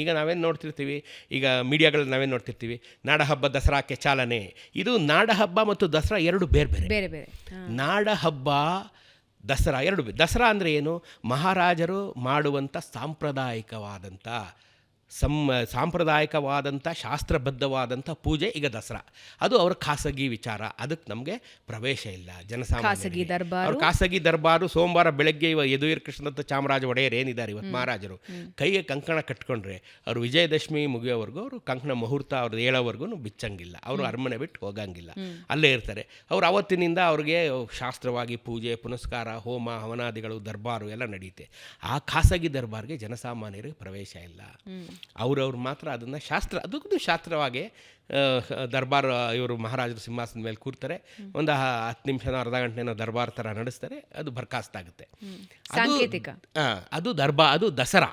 ಈಗ ನಾವೇನು ನೋಡ್ತಿರ್ತೀವಿ, ಈಗ ಮೀಡಿಯಾಗಳಲ್ಲಿ ನಾವೇನು ನೋಡ್ತಿರ್ತೀವಿ, ನಾಡಹಬ್ಬ ದಸರಾಕ್ಕೆ ಚಾಲನೆ. ಇದು ನಾಡಹಬ್ಬ ಮತ್ತು ದಸರಾ ಎರಡು ಬೇರೆ ಬೇರೆ ಬೇರೆ ಬೇರೆ. ನಾಡಹಬ್ಬ ದಸರಾ ಎರಡು ಬೇರೆ. ದಸರಾ ಅಂದರೆ ಏನು? ಮಹಾರಾಜರು ಮಾಡುವಂಥ ಸಾಂಪ್ರದಾಯಿಕವಾದಂಥ ಶಾಸ್ತ್ರಬದ್ಧವಾದಂಥ ಪೂಜೆ. ಈಗ ದಸರಾ ಅದು ಅವರ ಖಾಸಗಿ ವಿಚಾರ, ಅದಕ್ಕೆ ನಮಗೆ ಪ್ರವೇಶ ಇಲ್ಲ. ಜನಸಾಮಾನ್ಯ ಅವ್ರ ಖಾಸಗಿ ದರ್ಬಾರು ಸೋಮವಾರ ಬೆಳಗ್ಗೆ ಯದುವೀರ್ ಕೃಷ್ಣದತ್ತ ಚಾಮರಾಜ ಒಡೆಯರ್ ಏನಿದ್ದಾರೆ ಇವತ್ತು ಮಹಾರಾಜರು, ಕೈಗೆ ಕಂಕಣ ಕಟ್ಕೊಂಡ್ರೆ ಅವರು ವಿಜಯದಶಮಿ ಮುಗಿಯೋವರೆಗೂ ಅವರು ಕಂಕಣ ಮುಹೂರ್ತ ಅವ್ರದ್ದು ಹೇಳೋವರೆಗೂ ಬಿಚ್ಚಂಗಿಲ್ಲ. ಅವರು ಅರಮನೆ ಬಿಟ್ಟು ಹೋಗಂಗಿಲ್ಲ, ಅಲ್ಲೇ ಇರ್ತಾರೆ. ಅವರು ಅವತ್ತಿನಿಂದ ಅವ್ರಿಗೆ ಶಾಸ್ತ್ರವಾಗಿ ಪೂಜೆ ಪುನಸ್ಕಾರ ಹೋಮ ಹವನಾದಿಗಳು ದರ್ಬಾರು ಎಲ್ಲ ನಡೆಯುತ್ತೆ. ಆ ಖಾಸಗಿ ದರ್ಬಾರ್ಗೆ ಜನಸಾಮಾನ್ಯರಿಗೆ ಪ್ರವೇಶ ಇಲ್ಲ. ಅವ್ರವ್ರು ಮಾತ್ರ ಅದನ್ನು ಅದಕ್ಕೂ ಶಾಸ್ತ್ರವಾಗಿ ದರ್ಬಾರ್ ಇವರು ಮಹಾರಾಜರು ಸಿಂಹಾಸನದ ಮೇಲೆ ಕೂರ್ತಾರೆ, ಒಂದು 10 ನಿಮಿಷನೋ ಅರ್ಧ ಗಂಟೆನೋ ದರ್ಬಾರ್ ಥರ ನಡೆಸ್ತಾರೆ, ಅದು ಬರ್ಖಾಸ್ತಾಗುತ್ತೆ. ಅದು ದಸರಾ.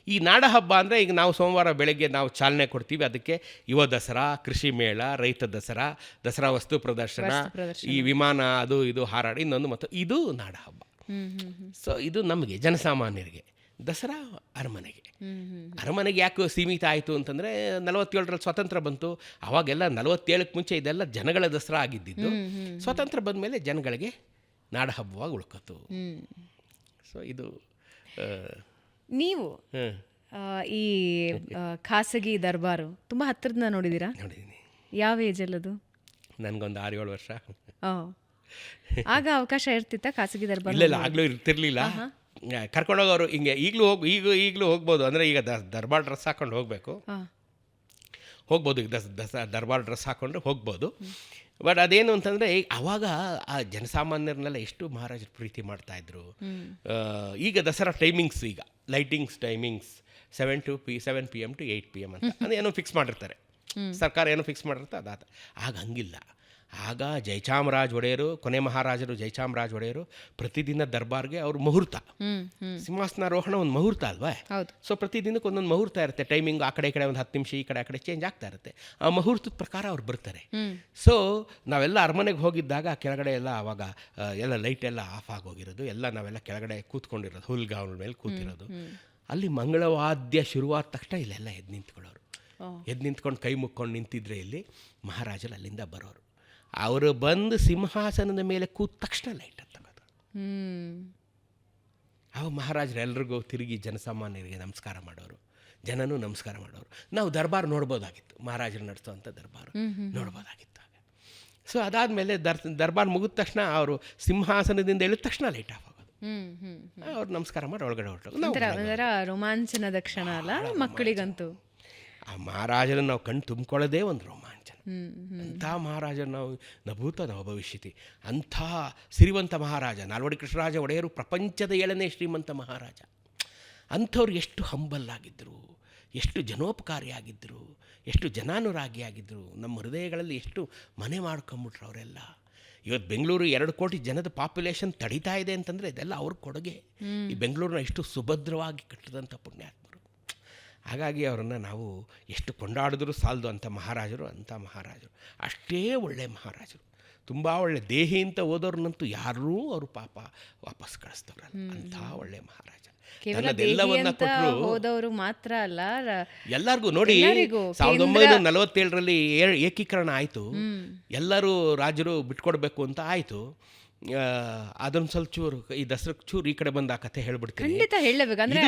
ಈ ನಾಡಹಬ್ಬ ಅಂದರೆ ಈಗ ನಾವು ಸೋಮವಾರ ಬೆಳಗ್ಗೆ ನಾವು ಚಾಲನೆ ಕೊಡ್ತೀವಿ, ಅದಕ್ಕೆ ಯುವ ದಸರಾ, ಕೃಷಿ ಮೇಳ, ರೈತ ದಸರಾ ವಸ್ತು ಪ್ರದರ್ಶನ, ಈ ವಿಮಾನ ಅದು ಇದು ಹಾರಾಡಿ ಇನ್ನೊಂದು ಮತ್ತು ಇದು ನಾಡಹಬ್ಬ. ಸೊ ಇದು ನಮಗೆ ಜನಸಾಮಾನ್ಯರಿಗೆ. ದಸರಾ ಅರಮನೆಗೆ ಯಾಕೆ ಸೀಮಿತ ಆಯಿತು ಅಂತಂದರೆ 47ರಲ್ಲಿ ಸ್ವಾತಂತ್ರ್ಯ ಬಂತು. ಅವಾಗೆಲ್ಲ 47ಕ್ಕೆ ಮುಂಚೆ ಇದೆಲ್ಲ ಜನಗಳ ದಸರಾ ಆಗಿದ್ದಿದ್ದು. ಸ್ವಾತಂತ್ರ್ಯ ಬಂದ ಮೇಲೆ ಜನಗಳಿಗೆ ನಾಡಹಬ್ಬವಾಗಿ ಉಳ್ಕೊತು. ಸೊ ಇದು ನೀವು ಈ ಖಾಸಗಿ ದರ್ಬಾರು ತುಂಬ ಹತ್ತಿರದಿಂದ ನೋಡಿದ್ದೀರಾ? ನೋಡಿದ್ದೀನಿ. ಯಾವ ಏಜಲ್ಲದು? ನನಗೊಂದು 6-7 ವರ್ಷ. ಆಗ ಅವಕಾಶ ಇರ್ತಿತ್ತ ಖಾಸಗಿ ದರ್ಬಾರ್? ಇಲ್ಲ, ಆಗಲೂ ಇರ್ತಿರ್ಲಿಲ್ಲ. ಕರ್ಕೊಂಡೋಗೋರು ಹಿಂಗೆ ಈಗಲೂ ಹೋಗ್ಬೋದು. ಅಂದರೆ ಈಗ ದರ್ಬಾರ್ ಡ್ರೆಸ್ ಹಾಕೊಂಡು ಹೋಗ್ಬೋದು. ಈಗ ದರ್ಬಾರ್ ಡ್ರೆಸ್ ಹಾಕೊಂಡ್ರೆ ಹೋಗ್ಬೋದು. ಬಟ್ ಅದೇನು ಅಂತಂದರೆ ಆವಾಗ ಆ ಜನಸಾಮಾನ್ಯರನ್ನೆಲ್ಲ ಎಷ್ಟು ಮಹಾರಾಜರು ಪ್ರೀತಿ ಮಾಡ್ತಾಯಿದ್ರು. ಈಗ ದಸರಾ ಟೈಮಿಂಗ್ಸ್, ಈಗ lightings timings 7 PM to 8 PM ಅಂತ ಅದೇನೋ ಫಿಕ್ಸ್ ಮಾಡಿರ್ತಾರೆ, ಸರ್ಕಾರ ಏನೋ ಫಿಕ್ಸ್ ಮಾಡಿರುತ್ತೆ ಅದಾದ. ಆಗ ಹಂಗಿಲ್ಲ. ಆಗ ಜಯಚಾಮರಾಜ ಒಡೆಯರು, ಕೊನೆ ಮಹಾರಾಜರು ಜಯಚಾಮರಾಜ ಒಡೆಯರು ಪ್ರತಿದಿನ ದರ್ಬಾರ್ಗೆ ಅವ್ರ ಮುಹೂರ್ತ, ಸಿಂಹಾಸನಾರೋಹಣ ಒಂದು ಮುಹೂರ್ತ ಅಲ್ವಾ? ಸೊ ಪ್ರತಿದಿನಕ್ಕೆ ಒಂದೊಂದು ಮುಹೂರ್ತ ಇರುತ್ತೆ. ಟೈಮಿಂಗ್ ಆ ಕಡೆ ಒಂದು 10 ನಿಮಿಷ ಈ ಕಡೆ ಚೇಂಜ್ ಆಗ್ತಾ ಇರುತ್ತೆ. ಆ ಮುಹೂರ್ತದ ಪ್ರಕಾರ ಅವ್ರು ಬರ್ತಾರೆ. ಸೊ ನಾವೆಲ್ಲ ಅರಮನೆಗೆ ಹೋಗಿದ್ದಾಗ ಕೆಳಗಡೆ ಎಲ್ಲ ಆವಾಗ ಎಲ್ಲ ಲೈಟ್ ಎಲ್ಲ ಆಫ್ ಆಗೋಗಿರೋದು, ಎಲ್ಲ ನಾವೆಲ್ಲ ಕೆಳಗಡೆ ಕೂತ್ಕೊಂಡಿರೋದು, ಹುಲ್ಗಾವನ ಮೇಲೆ ಕೂತಿರೋದು. ಅಲ್ಲಿ ಮಂಗಳವಾದ್ಯ ಶುರುವಾದ ತಕ್ಷಣ ಇಲ್ಲೆಲ್ಲ ಎದ್ದು ನಿಂತ್ಕೊಂಡು ಕೈ ಮುಕ್ಕೊಂಡು ನಿಂತಿದ್ರೆ ಇಲ್ಲಿ ಮಹಾರಾಜರು ಅಲ್ಲಿಂದ ಬರೋರು. ಅವರು ಬಂದು ಸಿಂಹಾಸನದ ಮೇಲೆ ಕೂತ ತಕ್ಷಣ ಲೈಟ್ ಹತ್ತಗೋದು. ಅವ ಮಹಾರಾಜರು ಎಲ್ರಿಗೂ ತಿರುಗಿ ಜನಸಾಮಾನ್ಯರಿಗೆ ನಮಸ್ಕಾರ ಮಾಡೋರು, ಜನನೂ ನಮಸ್ಕಾರ ಮಾಡೋರು. ನಾವು ದರ್ಬಾರ್ ನೋಡ್ಬೋದಾಗಿತ್ತು, ಮಹಾರಾಜರು ನಡೆಸೋವಂಥ ದರ್ಬಾರು ನೋಡ್ಬೋದಾಗಿತ್ತು. ಸೊ ಅದಾದಮೇಲೆ ದರ್ಬಾರ್ ಮುಗಿದ ತಕ್ಷಣ ಅವರು ಸಿಂಹಾಸನದಿಂದ ಇಳಿದ ತಕ್ಷಣ ಲೈಟ್ ಆಫ್ ಆಗೋದು. ಅವ್ರು ನಮಸ್ಕಾರ ಮಾಡಿ ಒಳಗಡೆ ಹೊರಟೋದು. ರೋಮಾಂಚನದ ಕ್ಷಣ ಅಲ್ಲ ಮಕ್ಕಳಿಗಂತೂ. ಆ ಮಹಾರಾಜರನ್ನು ನಾವು ಕಣ್ಣು ತುಂಬಿಕೊಳ್ಳೋದೇ ಒಂದು ರೋಮಾಂಚನ. ಅಂಥ ಮಹಾರಾಜರು ನಾವು ನಭೂತ ನವಭವಿಷ್ಯತಿ. ಅಂಥ ಸಿರಿವಂತ ಮಹಾರಾಜ ನಾಲ್ವಡಿ ಕೃಷ್ಣರಾಜ ಒಡೆಯರು ಪ್ರಪಂಚದ 7ನೇ ಶ್ರೀಮಂತ ಮಹಾರಾಜ. ಅಂಥವ್ರು ಎಷ್ಟು ಹಂಬಲ್ಲಾಗಿದ್ದರು, ಎಷ್ಟು ಜನೋಪಕಾರಿಯಾಗಿದ್ದರು, ಎಷ್ಟು ಜನಾನುರಾಗಿಯಾಗಿದ್ದರು. ನಮ್ಮ ಹೃದಯಗಳಲ್ಲಿ ಎಷ್ಟು ಮನೆ ಮಾಡ್ಕೊಂಬಿಟ್ರು ಅವರೆಲ್ಲ. ಇವತ್ತು ಬೆಂಗಳೂರು 2 ಕೋಟಿ ಜನದ ಪಾಪ್ಯುಲೇಷನ್ ತಡೀತಾ ಇದೆ ಅಂತಂದರೆ ಇದೆಲ್ಲ ಅವ್ರ ಕೊಡುಗೆ. ಈ ಬೆಂಗಳೂರನ್ನ ಎಷ್ಟು ಸುಭದ್ರವಾಗಿ ಕಟ್ಟಿದಂಥ ಪುಣ್ಯಾತ್ಮರು. ಹಾಗಾಗಿ ಅವರನ್ನು ನಾವು ಎಷ್ಟು ಕೊಂಡಾಡಿದ್ರೂ ಸಾಲದು. ಅಂಥ ಮಹಾರಾಜರು ಅಷ್ಟೇ ಒಳ್ಳೆಯ ಮಹಾರಾಜರು, ತುಂಬ ಒಳ್ಳೆ ದೇಹಿ ಅಂತ ಓದೋರ್ನಂತೂ ಯಾರೂ ಅವರು ಪಾಪ ವಾಪಸ್ ಕಳಿಸ್ತವ್ರಲ್ಲ. ಅಂಥ ಒಳ್ಳೆ ಮಹಾರಾಜ. ನನ್ನದೆಲ್ಲವನ್ನ ಕೊಟ್ಟರು, ಹೋದವರು ಮಾತ್ರ ಅಲ್ಲ ಎಲ್ಲರಿಗೂ. ನೋಡಿ 1947ರಲ್ಲಿ ಏಕೀಕರಣ ಆಯಿತು, ಎಲ್ಲರೂ ರಾಜರು ಬಿಟ್ಕೊಡ್ಬೇಕು ಅಂತ ಆಯಿತು. ಅದೊಂದು ಸ್ವಲ್ಪ ಚೂರು ಈ ದಸರಕ್ಕೆ ಚೂರು ಈ ಕಡೆ ಬಂದು ಆ ಕಥೆ ಹೇಳ್ಬಿಡ್ತೀನಿ. ಖಂಡಿತ ಹೇಳಬೇಕಂದ್ರೆ